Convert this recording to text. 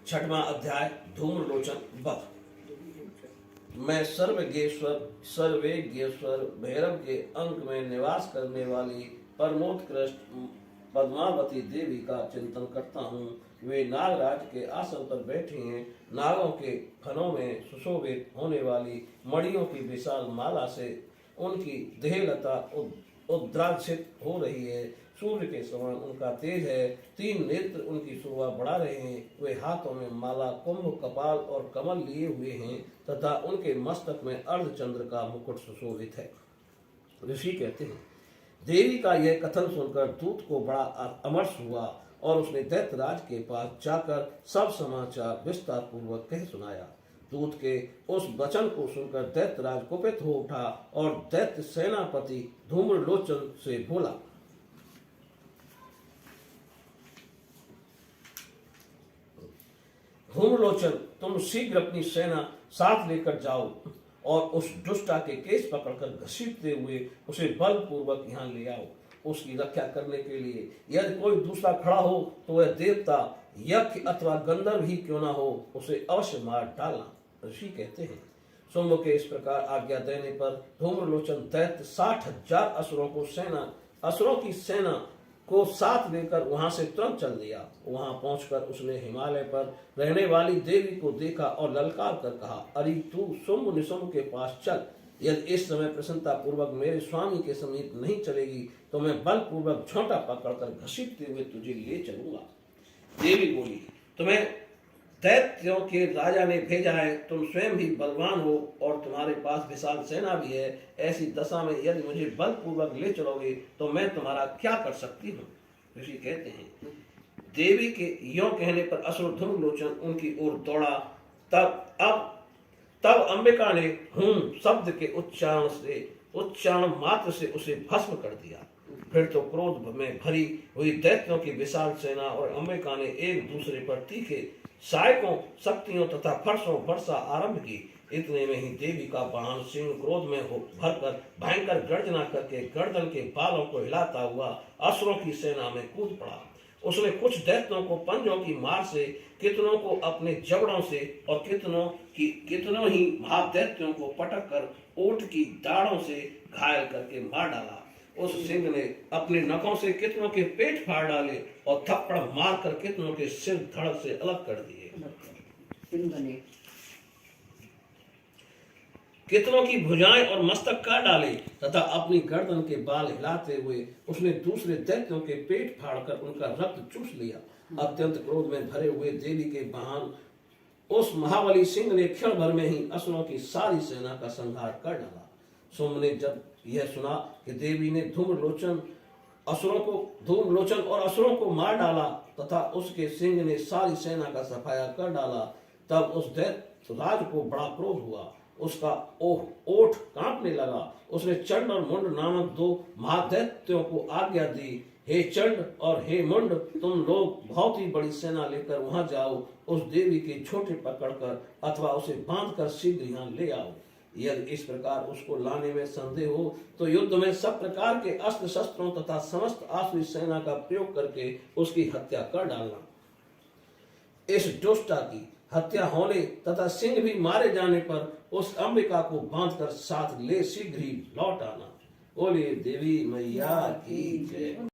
छठवां अध्याय धूम्रलोचन वध। मैं सर्वेज्ञेश्वर भैरव के अंक में निवास करने वाली परमोत्कृष्ट पद्मावती देवी का चिंतन करता हूँ। वे नागराज के आसन पर बैठी हैं। नागों के फनों में सुशोभित होने वाली मणियों की विशाल माला से उनकी देहलता उद्राक्षित हो रही है। सूर्य के समान उनका तेज है। 3 नेत्र उनकी शोभा बढ़ा रहे हैं। वे हाथों में माला, कुंभ, कपाल और कमल लिए हुए हैं तथा उनके मस्तक में अर्धचंद्र का मुकुट सुशोभित है। ऋषि कहते हैं, देवी का यह कथन सुनकर दूत को बड़ा अमर्ष हुआ और उसने दैत्यराज के पास जाकर सब समाचार विस्तार पूर्वक कह सुनाया। दूत के उस वचन को सुनकर दैत्यराज कुपित हो उठा और दैत्य सेनापति धूम्रलोचन से बोला, धूम्रलोचन, तुम शीघ्र अपनी सेना साथ लेकर जाओ और उस दुष्टा के केस पकड़कर घसीटते हुए उसे बलपूर्वक यहाँ ले आओ। उसकी रक्षा करने के लिए यदि कोई दूसरा खड़ा हो तो वह देवता, यज्ञ अथवा गंधर्व ही क्यों ना हो, उसे अवश्य मार डालना। ऋषि कहते हैं, शुंभ के इस प्रकार आज्ञा देने पर धूम्रलोचन दैत्य 60,000 असुरों की सेना को साथ लेकर वहां से तुरंत चल दिया। वहां पहुंचकर उसने हिमालय पर रहने वाली देवी को देखा और ललकार कर कहा, अरे तू शुंभ निशुंभ के पास चल। यदि इस समय प्रसन्नता पूर्वक मेरे स्वामी के समीप नहीं चलेगी तो मैं बलपूर्वक झोंटा पकड़कर घसीटते हुए तुझे ले चलूंगा। देवी बोली, तुम्हें दैत्यों के राजा ने भेजा है। तुम स्वयं भी बलवान हो और तुम्हारे पास विशाल सेना भी है। ऐसी दशा में यदि मुझे बलपूर्वक ले चलोगे तो मैं तुम्हारा क्या कर सकती हूँ। ऋषि कहते हैं, देवी के यों कहने पर असुर धूम्रलोचन उनकी ओर दौड़ा। तब अंबिका ने हूं शब्द के उच्चारण मात्र से उसे भस्म कर दिया। फिर तो क्रोध में भरी हुई दैत्यों की विशाल सेना और अंबिका ने एक दूसरे पर तीखे सहायकों, शक्तियों तथा फर्शों वर्षा आरंभ की। इतने में ही देवी का बाण सिंह क्रोध में भरकर भयंकर गर्जना करके गर्दन के बालों को हिलाता हुआ असुरों की सेना में कूद पड़ा। उसने कुछ दैत्यों को पंजों की मार से, कितनों को अपने जबड़ों से और कितनों ही महादैत्यों को पटक कर ऊंट की दाढ़ों से घायल करके मार डाला। उस सिंह ने अपने नखों से कितनों के पेट फाड़ डाले और थप्पड़ मारकर कितनों के सिर धड़ से अलग कर दिए। कितनों की भुजाएं और मस्तक काट डाले तथा अपनी गर्दन के बाल हिलाते हुए उसने दूसरे दैत्यों के पेट फाड़कर उनका रक्त चूस लिया। अत्यंत क्रोध में भरे हुए देवी के वाहन उस महाबली सिंह ने क्षण भर में ही असुरों की सारी सेना का संहार कर डाला। शुंभ ने जब यह सुना कि देवी ने धूम्रलोचन और असुरों को मार डाला तथा उसके सिंह ने सारी सेना का सफाया कर डाला, तब उस दैत्य राज को बड़ा क्रोध हुआ। उसका ओठ कांपने लगा। उसने चंड और मुंड नामक 2 महादैत्यों को आज्ञा दी, हे चंड और हे मुंड, तुम लोग बहुत ही बड़ी सेना लेकर वहां जाओ। उस देवी के छोटे पकड़कर अथवा उसे बांधकर शीघ्र यहाँ ले आओ। यदि इस प्रकार उसको लाने में संदेह हो तो युद्ध में सब प्रकार के अस्त्र शस्त्रों तथा समस्त आसुरी सेना का प्रयोग करके उसकी हत्या कर डालना। इस दुष्टा की हत्या होने तथा सिंह भी मारे जाने पर उस अंबिका को बांधकर साथ ले शीघ्र ही लौट आना। बोलिए देवी मैया की जय।